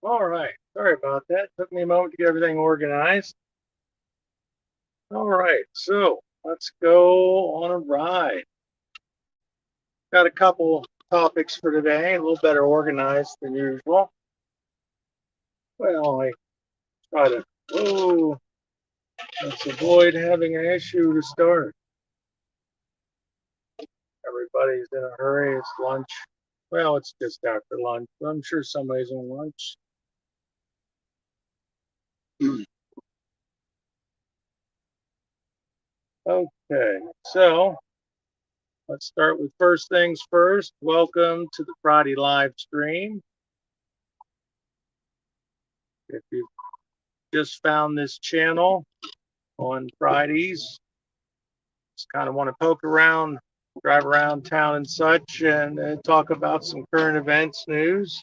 All right. Sorry about that. Took me a moment to get everything organized. All right. So let's go on a ride. Got a couple topics for today, a little better organized than usual. Well, I try to, oh, let's avoid having an issue to start. Everybody's in a hurry. It's lunch. Well, it's just after lunch. I'm sure somebody's on lunch. Okay. So let's start with first things first. Welcome to the Friday live stream. If you just found this channel on Fridays, just kind of want to poke around, drive around town and such, and talk about some current events news.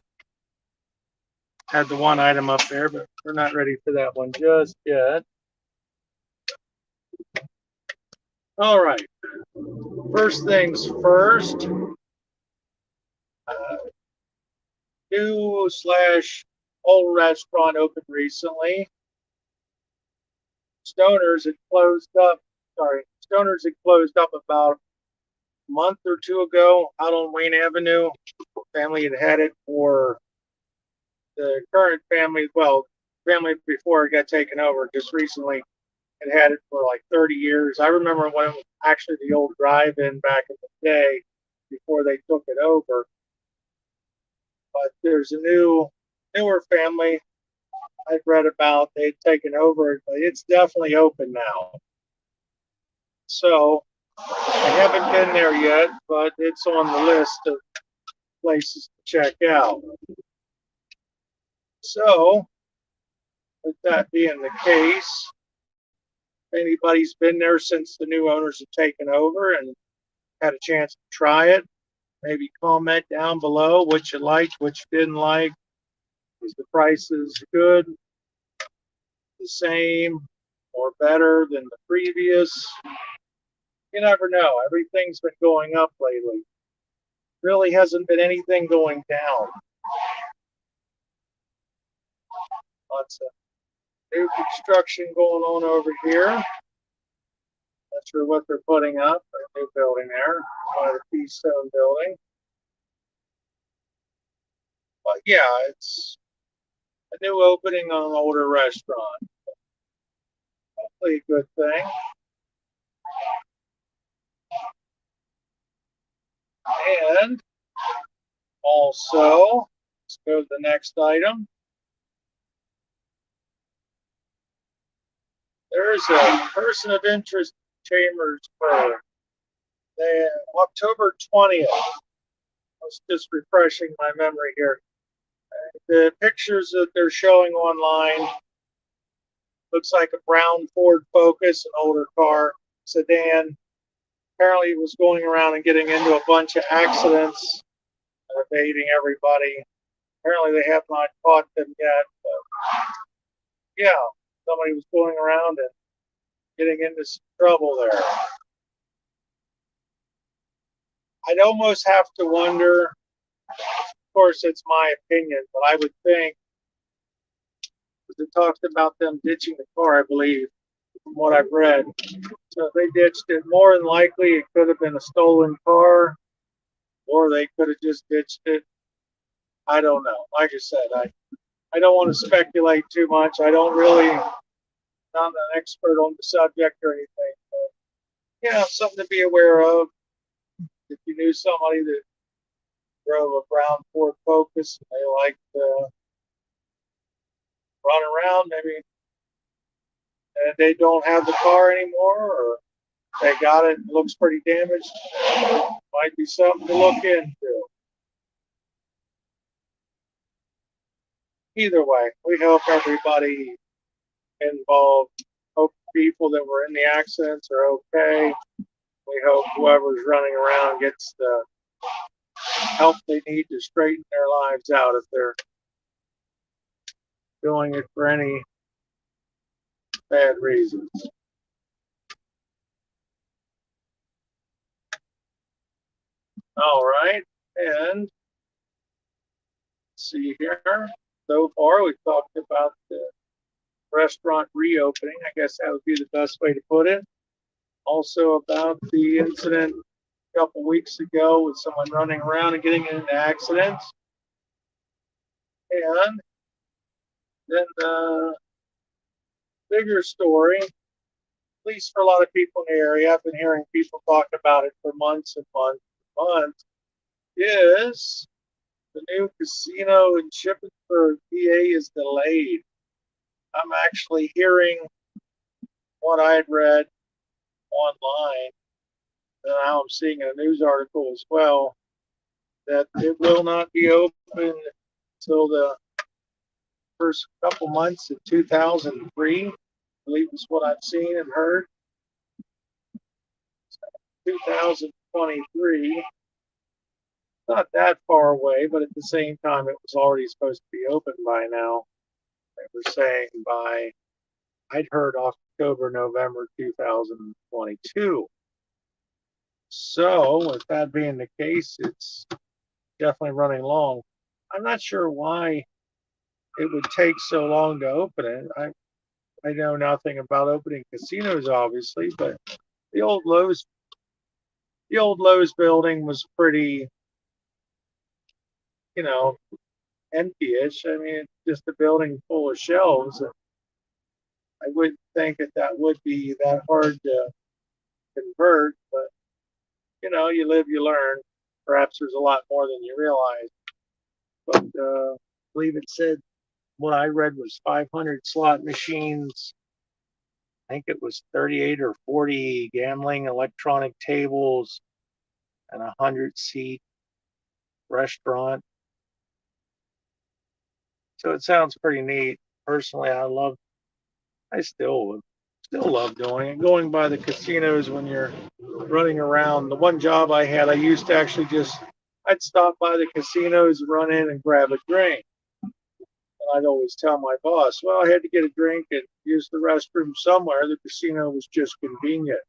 Had the one item up there, but we're not ready for that one just yet. All right. First things first. New slash old restaurant opened recently. Stoners had closed up. Sorry, Stoners had closed up about a month or two ago out on Wayne Avenue. Family had had it for the current family. Well, family before it got taken over just recently had it for like 30 years. I remember when it was actually the old drive-in back in the day before they took it over. But there's a newer family I've read about. They've taken over it, but it's definitely open now. So I haven't been there yet, but it's on the list of places to check out. So, with that being the case, if anybody's been there since the new owners have taken over and had a chance to try it, maybe comment down below what you liked, what you didn't like. Is the prices good, the same, or better than the previous? You never know. Everything's been going up lately. Really hasn't been anything going down. Lots of new construction going on over here. Not sure what they're putting up. A new building there, by the Keystone building. But yeah, it's a new opening on an older restaurant. Hopefully a good thing. And also, let's go to the next item. There's a person of interest Chambersburg. October 20th. I was just refreshing my memory here. The pictures that they're showing online looks like a brown Ford Focus, an older car, sedan. Apparently, it was going around and getting into a bunch of accidents, evading everybody. Apparently, they have not caught them yet. But yeah, somebody was going around and getting into some trouble there. I'd almost have to wonder. Of course, it's my opinion, but I would think it talks about them ditching the car, I believe, from what I've read. So if they ditched it, more than likely it could have been a stolen car, or they could have just ditched it. I don't know. Like I said, I don't want to speculate too much. I don't really, not an expert on the subject or anything. But yeah, something to be aware of. If you knew somebody that drove a brown Ford Focus and they liked to run around, maybe and they don't have the car anymore, or they got it and it looks pretty damaged, might be something to look into. Either way, we hope everybody involved, hope people that were in the accidents are okay. We hope whoever's running around gets the help they need to straighten their lives out if they're doing it for any bad reasons. All right, and let's see here. So far, we've talked about the restaurant reopening. I guess that would be the best way to put it. Also about the incident a couple weeks ago with someone running around and getting into accidents. And then the bigger story, at least for a lot of people in the area, I've been hearing people talk about it for months and months and months, is the new casino in Shippensburg, PA is delayed. I'm actually hearing what I had read online, and now I'm seeing a news article as well, that it will not be open until the first couple months of 2003. I believe is what I've seen and heard. 2023. Not that far away, but at the same time, it was already supposed to be open by now. They were saying by, I'd heard October, November 2022. So, with that being the case, it's definitely running long. I'm not sure why it would take so long to open it. I know nothing about opening casinos, obviously, but the old Lowe's building was pretty, you know, empty-ish. I mean, it's just a building full of shelves. I wouldn't think that would be that hard to convert, but you live, you learn. Perhaps there's a lot more than you realize. But I believe it said what I read was 500 slot machines. I think it was 38 or 40 gambling electronic tables and a 100-seat restaurant. So it sounds pretty neat. Personally, I still love doing it. Going by the casinos when you're running around. The one job I had, I used to actually I'd stop by the casinos, run in and grab a drink. And I'd always tell my boss, well, I had to get a drink and use the restroom somewhere. The casino was just convenient.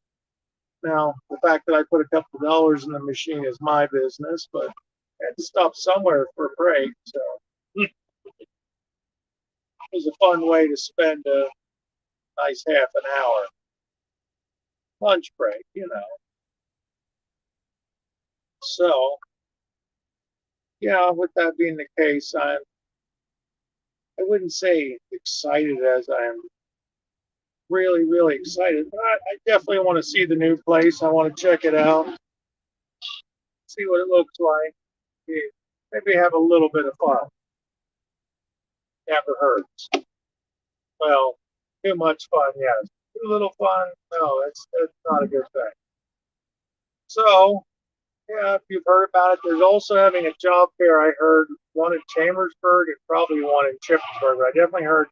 Now, the fact that I put a couple of dollars in the machine is my business, but I had to stop somewhere for a break. So it was a fun way to spend a nice half an hour. Lunch break. So, yeah, with that being the case, I wouldn't say excited as I am really, really excited, but I definitely want to see the new place. I want to check it out, see what it looks like, maybe have a little bit of fun. Never hurts. Well, too much fun, yes. Too little fun, no, that's not a good thing. So, yeah, if you've heard about it, there's also having a job fair. I heard one in Chambersburg and probably one in Shippensburg. I definitely heard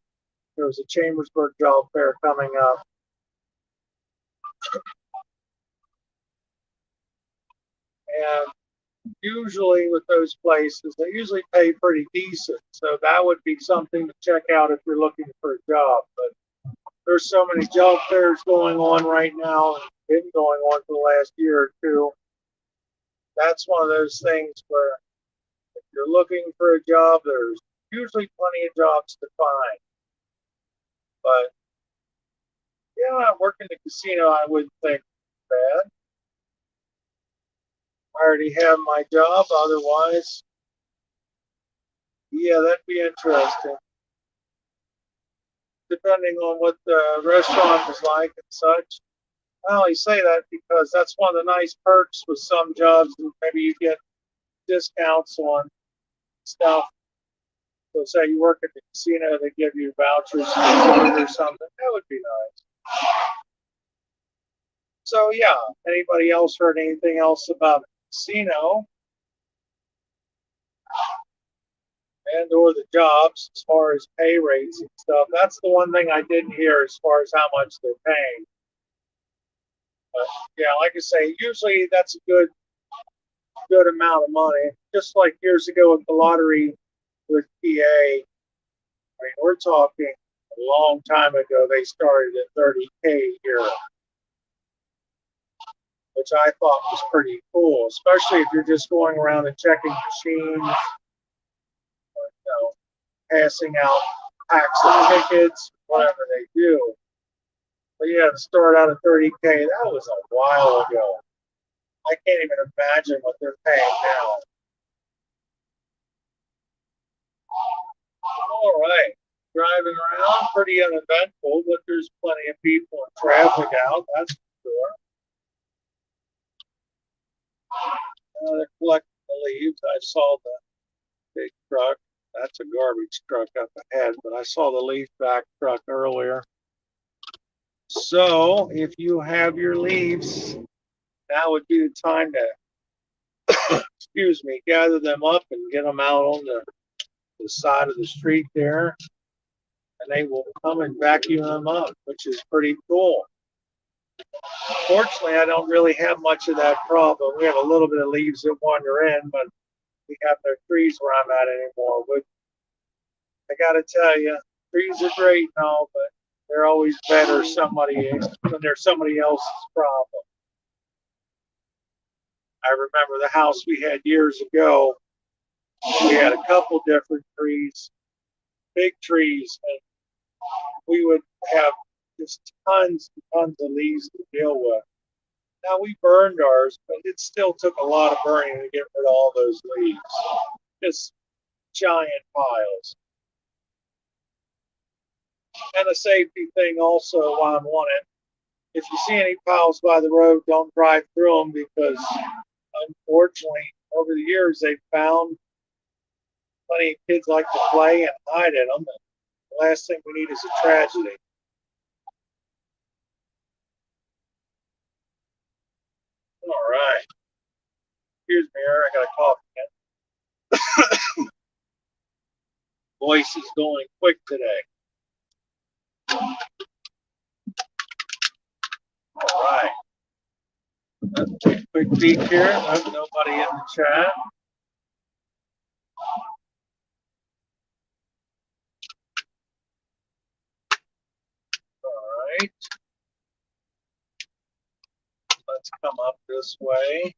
there was a Chambersburg job fair coming up. And usually with those places, they usually pay pretty decent. So that would be something to check out if you're looking for a job. But there's so many job fairs going on right now and been going on for the last year or two. That's one of those things where if you're looking for a job, there's usually plenty of jobs to find. But yeah, working the casino, I wouldn't think bad. I already have my job. Otherwise, yeah, that'd be interesting. Depending on what the restaurant was like and such. I only say that because that's one of the nice perks with some jobs. Maybe you get discounts on stuff. So say you work at the casino, they give you vouchers for food or something. That would be nice. So yeah, anybody else heard anything else about the casino and or the jobs as far as pay rates and stuff? That's the one thing I didn't hear as far as how much they're paying. But yeah, like I say, usually that's a good amount of money. Just like years ago with the lottery with PA, I mean, we're talking a long time ago. They started at 30K a year, which I thought was pretty cool, especially if you're just going around and checking machines. passing out packs of tickets, whatever they do. But yeah, to start out at 30K, that was a while ago. I can't even imagine what they're paying now. All right. Driving around, pretty uneventful, but there's plenty of people and traffic out, that's for sure. They're collecting the leaves. I saw the big truck. That's a garbage truck up ahead, but I saw the leaf back truck earlier. So if you have your leaves, now would be the time to, excuse me, gather them up and get them out on the side of the street there. And they will come and vacuum them up, which is pretty cool. Fortunately, I don't really have much of that problem. We have a little bit of leaves that wander in, but we have no trees where I'm at anymore. But I got to tell you, trees are great and all, but they're always better when they're somebody else's problem. I remember the house we had years ago. We had a couple different trees, big trees, and we would have just tons and tons of leaves to deal with. Now we burned ours, but it still took a lot of burning to get rid of all those leaves. Just giant piles. And a safety thing also while I'm on it. If you see any piles by the road, don't drive through them because unfortunately over the years they've found plenty of kids like to play and hide in them. And the last thing we need is a tragedy. All right. Excuse me, I got a cough again. Voice is going quick today. All right. Let's take a quick peek here. There's nobody in the chat. All right. Let's come up this way.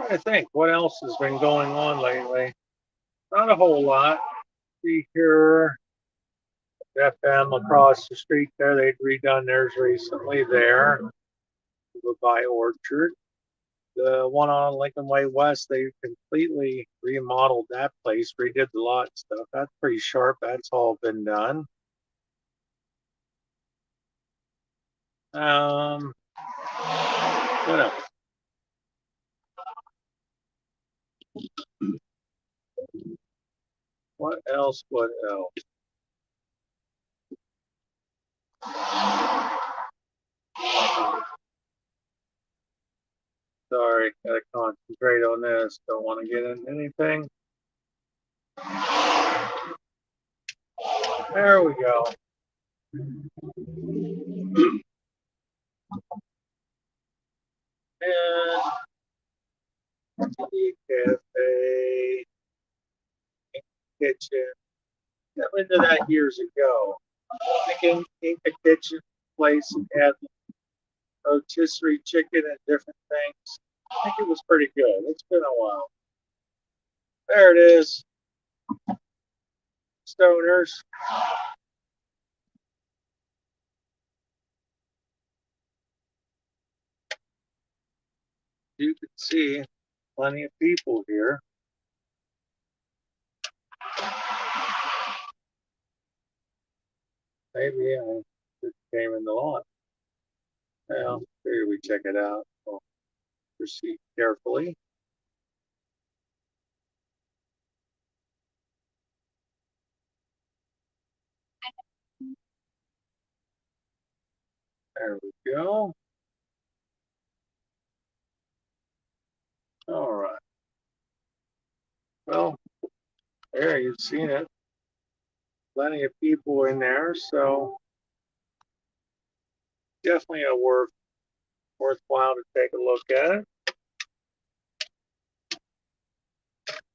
I think what else has been going on lately? Not a whole lot. See here, FM across the street there, they'd redone theirs recently there, by Orchard. The one on Lincoln Way West, they completely remodeled that place, redid the lot stuff. That's pretty sharp. That's all been done. What else? What else? What else? Sorry, gotta concentrate on this. Don't want to get into anything. There we go. And the cafe, kitchen. Got into that years ago. I think in the kitchen place had rotisserie chicken and different things. I think it was pretty good. It's been a while. There it is. Stoners. You can see plenty of people here. Maybe I just came in the lot. Well, here we check it out. We'll proceed carefully. There we go. All right. Well, there you've seen it. Plenty of people in there, so definitely a worthwhile to take a look at it.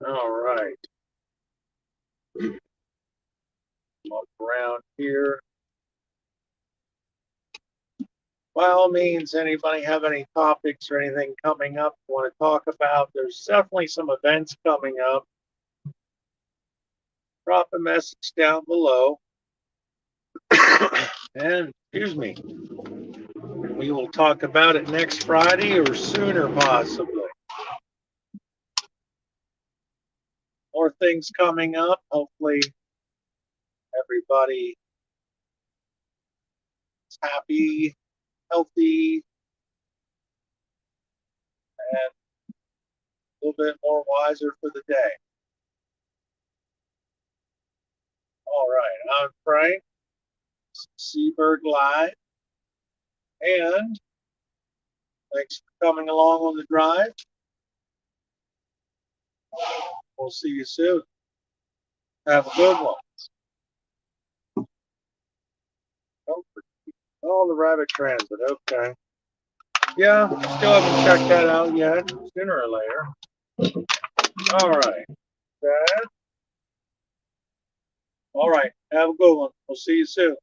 All right. Look around here. By all means, anybody have any topics or anything coming up you want to talk about? There's definitely some events coming up. Drop a message down below. And, excuse me, we will talk about it next Friday or sooner, possibly. More things coming up. Hopefully, everybody is happy, healthy, and a little bit more wiser for the day. All right, I'm Frank, Seabird Live, and thanks for coming along on the drive. We'll see you soon. Have a good one. Oh, the Rabbit Transit. Okay. Yeah, still haven't checked that out yet. Sooner or later. All right. That. All right. Have a good one. We'll see you soon.